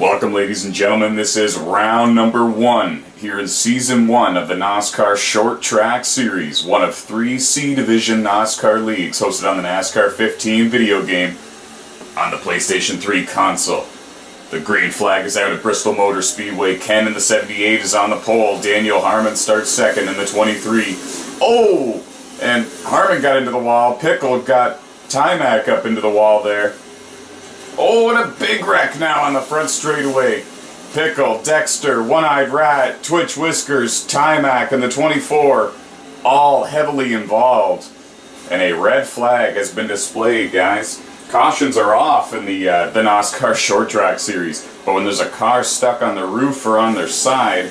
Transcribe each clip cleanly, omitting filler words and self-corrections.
Welcome, ladies and gentlemen. This is round number 1 here in Season 1 of the NOSSCAR Short Track Series, one of 3 C Division NOSSCAR leagues hosted on the NASCAR 15 video game on the PlayStation 3 console. The green flag is out at Bristol Motor Speedway. Ken in the 78 is on the pole. Daniel Harmon starts second in the 23. Oh! And Harmon got into the wall. Pickle got Timac up into the wall there. Oh, and a big wreck now on the front straightaway. Pickle, Dexter, One-Eyed Rat, Twitch Whiskers, Timac, and the 24, all heavily involved. And a red flag has been displayed, guys. Cautions are off in the NOSSCAR Short Track Series, but when there's a car stuck on the roof or on their side,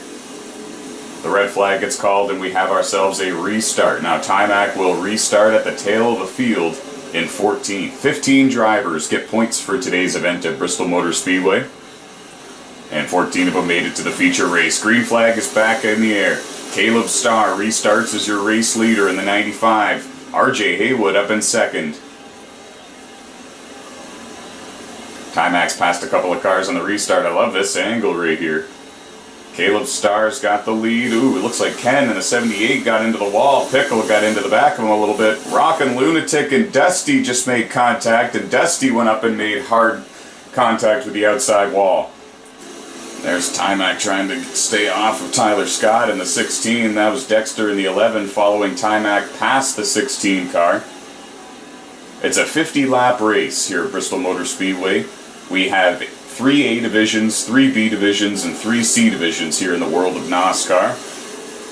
the red flag gets called and we have ourselves a restart. Now, Timac will restart at the tail of the field in 14. 15 drivers get points for today's event at Bristol Motor Speedway, and 14 of them made it to the feature race. Green flag is back in the air. Caleb Starr restarts as your race leader in the 95. RJ Haywood up in second. Timac's passed a couple of cars on the restart. I love this angle right here. Caleb Starr's got the lead. Ooh, it looks like Ken in the 78 got into the wall. Pickle got into the back of him a little bit. Rockin' Lunatic and Dusty just made contact, and Dusty went up and made hard contact with the outside wall. There's Timac trying to stay off of Tyler Scott in the 16. That was Dexter in the 11 following Timac past the 16 car. It's a 50-lap race here at Bristol Motor Speedway. We have 3 A divisions, 3 B divisions, and 3 C divisions here in the world of NOSSCAR.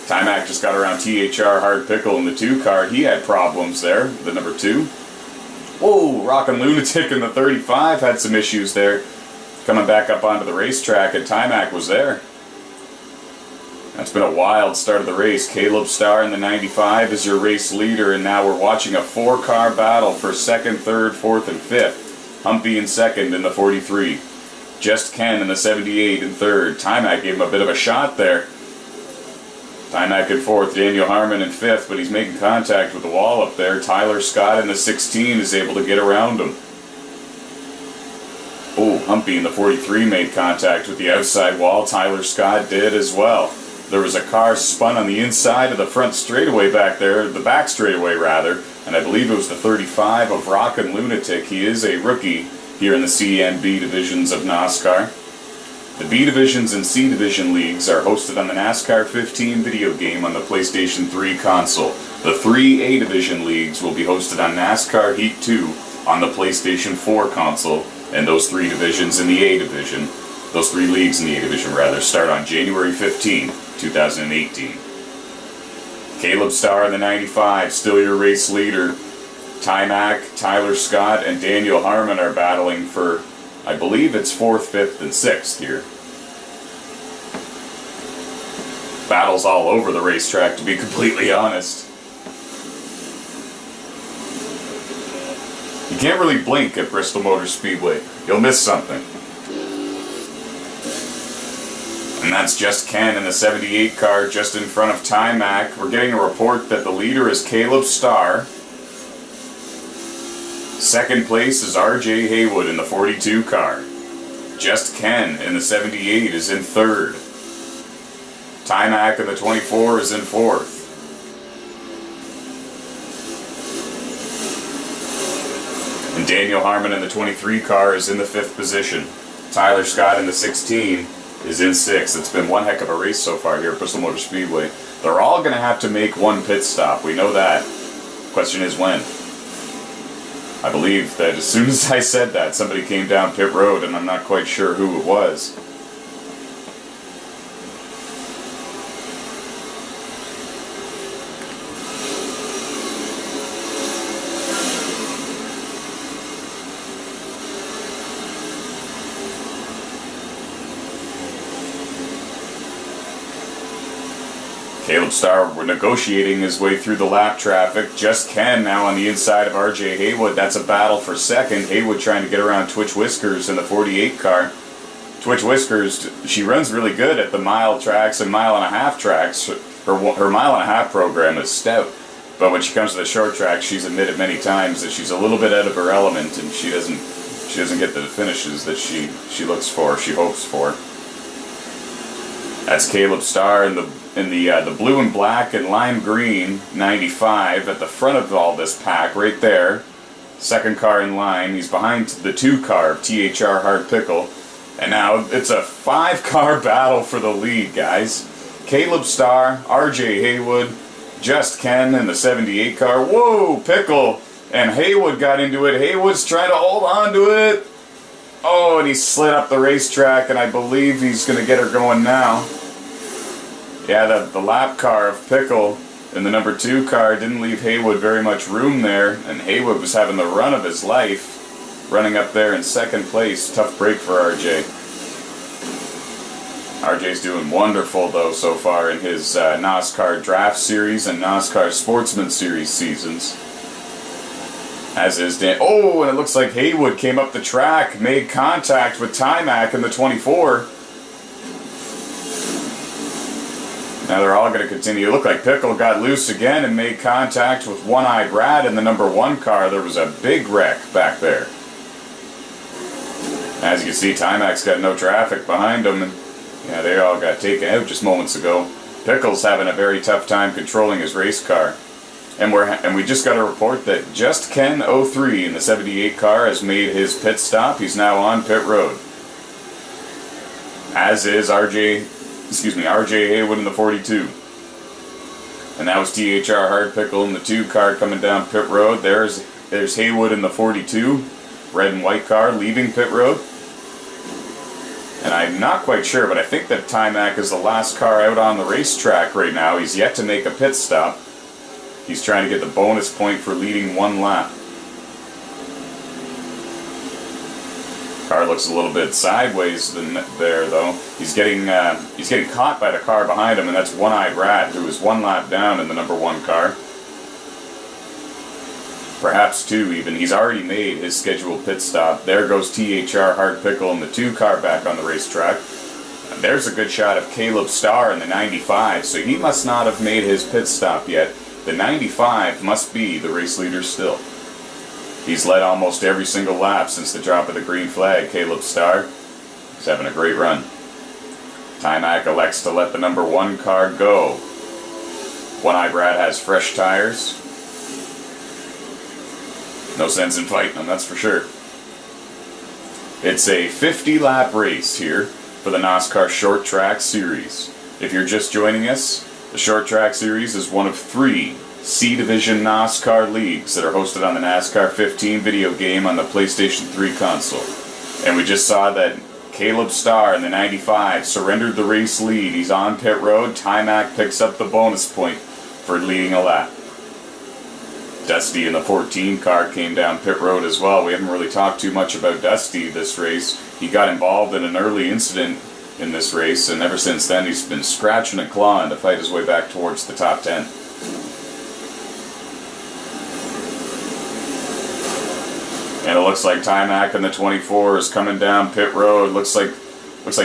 Timac just got around THR Hard Pickle in the 2 car. He had problems there, the number 2. Whoa, Rockin' Lunatic in the 35 had some issues there. Coming back up onto the racetrack, and Timac was there. That's been a wild start of the race. Caleb Starr in the 95 is your race leader, and now we're watching a 4-car battle for 2nd, 3rd, 4th, and 5th. Humpy in 2nd in the 43. Just Ken in the 78 in 3rd. Timac gave him a bit of a shot there. Timac in 4th, Daniel Harmon in 5th, but he's making contact with the wall up there. Tyler Scott in the 16 is able to get around him. Oh, Humpy in the 43 made contact with the outside wall. Tyler Scott did as well. There was a car spun on the inside of the front straightaway back there, the back straightaway rather, and I believe it was the 35 of Rockin' Lunatic. He is a rookie here in the C and B divisions of NOSSCAR. The B divisions and C division leagues are hosted on the NASCAR 15 video game on the PlayStation 3 console. The 3 A division leagues will be hosted on NASCAR Heat 2 on the PlayStation 4 console, and those 3 divisions in the A division, those 3 leagues in the A division rather, start on January 15, 2018. Caleb Starr in the 95, still your race leader. Timac, Tyler Scott, and Daniel Harmon are battling for, I believe it's 4th, 5th, and 6th here. Battles all over the racetrack, to be completely honest. You can't really blink at Bristol Motor Speedway. You'll miss something. And that's just Ken in the 78 car just in front of Timac. We're getting a report that the leader is Caleb Starr. 2nd place is RJ Haywood in the 42 car. Just Ken in the 78 is in 3rd. Timac in the 24 is in 4th. And Daniel Harmon in the 23 car is in the 5th position. Tyler Scott in the 16 is in 6th. It's been one heck of a race so far here at Bristol Motor Speedway. They're all going to have to make one pit stop. We know that. Question is when. I believe that as soon as I said that, somebody came down pit road, and I'm not quite sure who it was. Caleb Starr negotiating his way through the lap traffic. Just Ken now on the inside of RJ Haywood. That's a battle for 2nd. Haywood trying to get around Twitch Whiskers in the 48 car. Twitch Whiskers, she runs really good at the mile tracks and mile-and-a-half tracks. Her mile-and-a-half program is stout. But when she comes to the short track, she's admitted many times that she's a little bit out of her element and she doesn't she doesn't get the finishes that she looks for, she hopes for. That's Caleb Starr in the blue and black and lime green 95 at the front of all this pack right there. Second car in line. He's behind the 2 car of THR Hard Pickle. And now it's a 5-car battle for the lead, guys. Caleb Starr, RJ Haywood, Just Ken in the 78 car. Whoa, Pickle and Haywood got into it. Haywood's trying to hold on to it. Oh, and he slid up the racetrack, and I believe he's going to get her going now. Yeah, the lap car of Pickle in the number 2 car didn't leave Haywood very much room there, and Haywood was having the run of his life, running up there in second place. Tough break for RJ. RJ's doing wonderful, though, so far in his NOSSCAR Draft Series and NOSSCAR Sportsman Series seasons. As is Dan. Oh, and it looks like Haywood came up the track, made contact with Timac in the 24. Now they're all going to continue. It looked like Pickle got loose again and made contact with One-Eyed Rat in the number 1 car. There was a big wreck back there. As you can see, Timac's got no traffic behind him, and yeah, they all got taken out just moments ago. Pickle's having a very tough time controlling his race car. And we just got a report that Just Ken 03 in the 78 car has made his pit stop. He's now on pit road. As is RJ Haywood in the 42. And that was THR Hard Pickle in the 2 car coming down pit road. There's Haywood in the 42, red and white car leaving pit road. And I'm not quite sure, but I think that Timac is the last car out on the racetrack right now. He's yet to make a pit stop. He's trying to get the bonus point for leading 1 lap. Car looks a little bit sideways there, though. He's getting caught by the car behind him, and that's One-Eyed Rat, who is 1 lap down in the number 1 car. Perhaps 2 even. He's already made his scheduled pit stop. There goes THR Hard Pickle in the 2 car back on the racetrack. And there's a good shot of Caleb Starr in the 95, so he must not have made his pit stop yet. The 95 must be the race leader still. He's led almost every single lap since the drop of the green flag, Caleb Starr. He's having a great run. Timac elects to let the number 1 car go. One-Eyed Rat has fresh tires. No sense in fighting them, that's for sure. It's a 50-lap race here for the NOSSCAR Short Track Series. If you're just joining us, the Short Track Series is one of 3 C-Division NOSSCAR leagues that are hosted on the NASCAR 15 video game on the PlayStation 3 console. And we just saw that Caleb Starr in the 95 surrendered the race lead. He's on pit road. Timac picks up the bonus point for leading a lap. Dusty in the 14 car came down pit road as well. We haven't really talked too much about Dusty this race. He got involved in an early incident in this race, and ever since then he's been scratching and clawing to fight his way back towards the top 10. And it looks like Timac in the 24 is coming down pit road. Looks like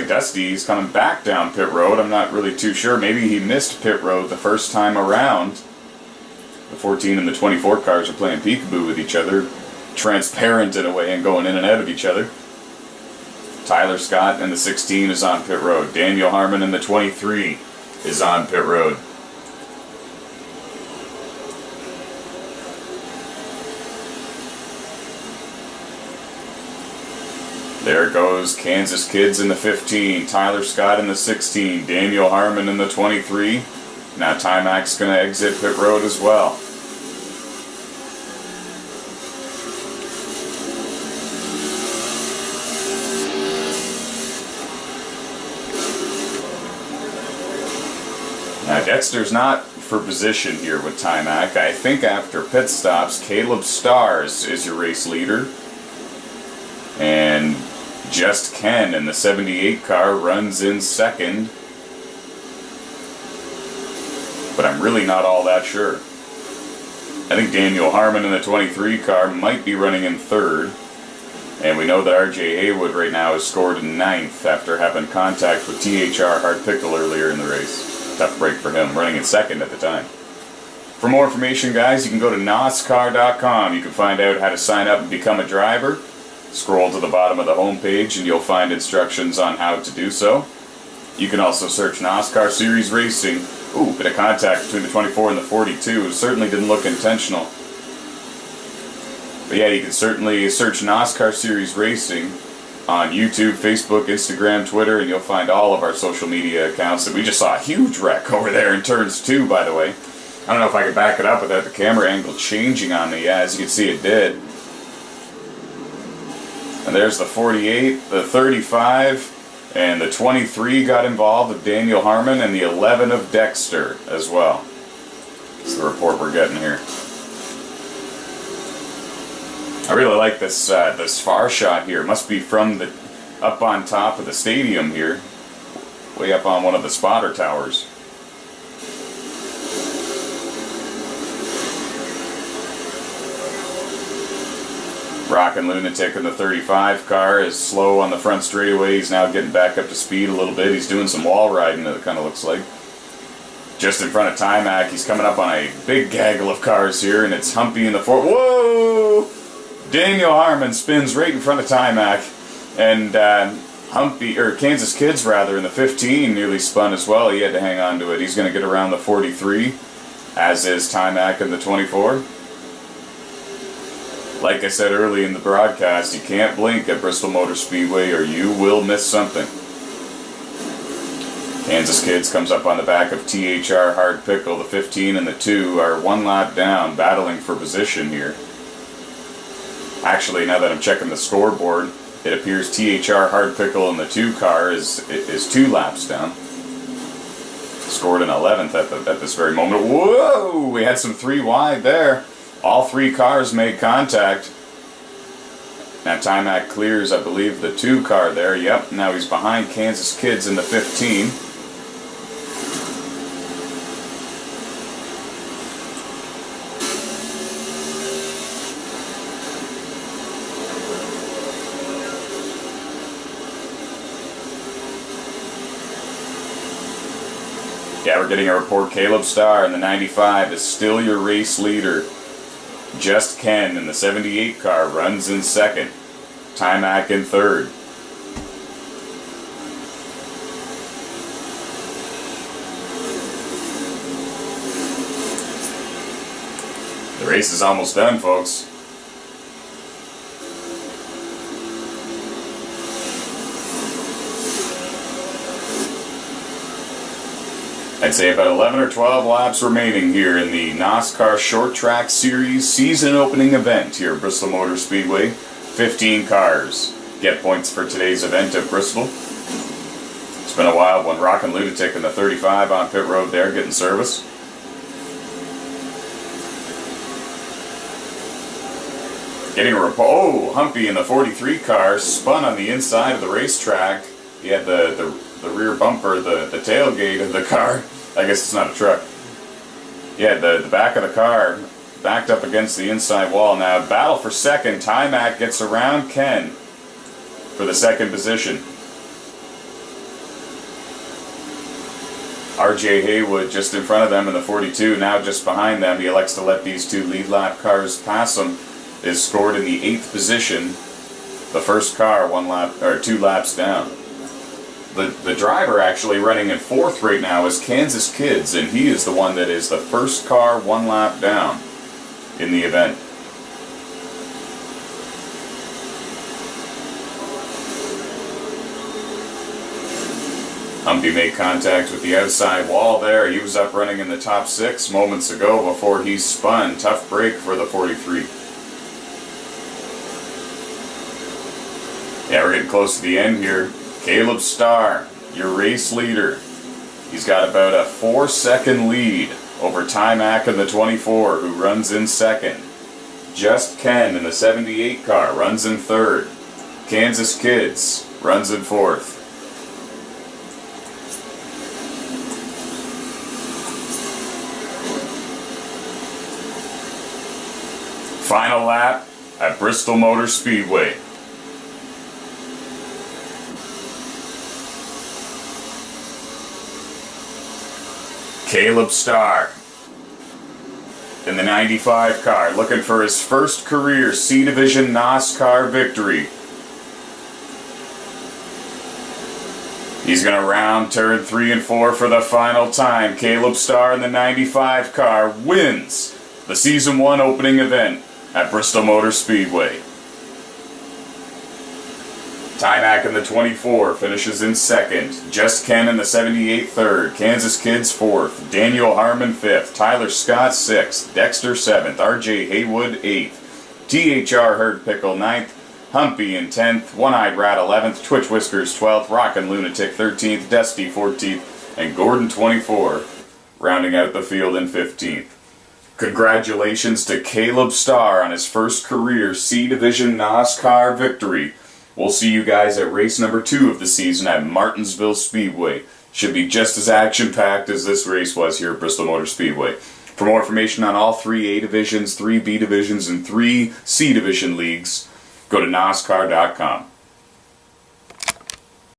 Dusty's coming back down pit road. I'm not really too sure. Maybe he missed pit road the first time around. The 14 and the 24 cars are playing peekaboo with each other, transparent in a way and going in and out of each other. Tyler Scott in the 16 is on pit road. Daniel Harmon in the 23 is on pit road. There goes Kansas Kids in the 15, Tyler Scott in the 16, Daniel Harmon in the 23. Now Timac's going to exit pit road as well. Now Dexter's not for position here with Timac. I think after pit stops, Caleb Starr is your race leader. And Just Ken in the 78 car runs in second. But I'm really not all that sure. I think Daniel Harmon in the 23 car might be running in third. And we know that RJ Haywood right now is scored in ninth after having contact with THR Hard Pickle earlier in the race. Tough break for him, running in second at the time. For more information, guys, you can go to NOSSCAR.com. You can find out how to sign up and become a driver. Scroll to the bottom of the homepage and you'll find instructions on how to do so. You can also search NOSSCAR Series Racing. Ooh, bit of contact between the 24 and the 42. Certainly didn't look intentional. But yeah, you can certainly search NOSSCAR Series Racing on YouTube, Facebook, Instagram, Twitter, and you'll find all of our social media accounts. And we just saw a huge wreck over there in turns 2, by the way. I don't know if I could back it up without the camera angle changing on me. Yeah, as you can see, it did. And there's the 48, the 35, and the 23 got involved of Daniel Harmon, and the 11 of Dexter as well. That's the report we're getting here. I really like this this far shot here. It must be from the up on top of the stadium here, way up on one of the spotter towers. Rockin' Lunatic in the 35 car is slow on the front straightaway. He's now getting back up to speed a little bit. He's doing some wall riding, it kind of looks like. Just in front of Timac, he's coming up on a big gaggle of cars here, and it's Humpy in the 4. Whoa! Daniel Harmon spins right in front of Timac, and Kansas Kids rather, in the 15 nearly spun as well. He had to hang on to it. He's going to get around the 43, as is Timac in the 24. Like I said early in the broadcast, you can't blink at Bristol Motor Speedway or you will miss something. Kansas Kids comes up on the back of THR Hard Pickle. The 15 and the 2 are one lap down, battling for position here. Actually, now that I'm checking the scoreboard, it appears THR Hard Pickle in the 2 car is 2 laps down. Scored an 11th at this very moment. Whoa! We had some 3 wide there. All 3 cars made contact. Now Timac clears, I believe, the 2 car there. Yep, now he's behind Kansas Kids in the 15. Yeah, we're getting a report. Caleb Starr in the 95 is still your race leader. Just Ken in the 78 car runs in second. Timac in third. The race is almost done, folks. I'd say about 11 or 12 laps remaining here in the NOSSCAR Short Track Series season opening event here at Bristol Motor Speedway. 15 cars get points for today's event at Bristol. It's been a wild one. Rockin' Lunatic in the 35 on pit road there getting service. Getting a report. Oh, Humpy in the 43 car spun on the inside of the racetrack. He had the rear bumper, the tailgate of the car. I guess it's not a truck. Yeah, the back of the car backed up against the inside wall. Now, battle for second. Timac gets around Ken for the second position. RJ Haywood just in front of them in the 42, now just behind them. He elects to let these 2 lead lap cars pass him. Is scored in the 8th position. The first car 2 laps down. The driver actually running in 4th right now is Kansas Kids, and he is the one that is the first car 1 lap down in the event. Humpy made contact with the outside wall there. He was up running in the top 6 moments ago before he spun. Tough break for the 43. Yeah, we're getting close to the end here. Caleb Starr, your race leader. He's got about a 4-second lead over Timac in the 24, who runs in second. Just Ken in the 78 car runs in third. Kansas Kids runs in fourth. Final lap at Bristol Motor Speedway. Caleb Starr in the 95 car, looking for his first career C-Division NOSSCAR victory. He's going to round turn 3 and 4 for the final time. Caleb Starr in the 95 car wins the Season 1 opening event at Bristol Motor Speedway. Tymac in the 24 finishes in second. Just Ken in the 78 third. Kansas Kids fourth. Daniel Harmon fifth. Tyler Scott sixth. Dexter seventh. RJ Haywood eighth. THR Herd Pickle ninth. Humpy in 10th, One-Eyed Rat 11th, Twitch Whiskers 12th, Rockin' Lunatic 13th, Dusty 14th, and Gordon 24, rounding out the field in 15th. Congratulations to Caleb Starr on his first career C-Division NOSSCAR victory. We'll see you guys at race number 2 of the season at Martinsville Speedway. Should be just as action-packed as this race was here at Bristol Motor Speedway. For more information on all 3 A divisions, 3 B divisions, and 3 C division leagues, go to NOSSCAR.com.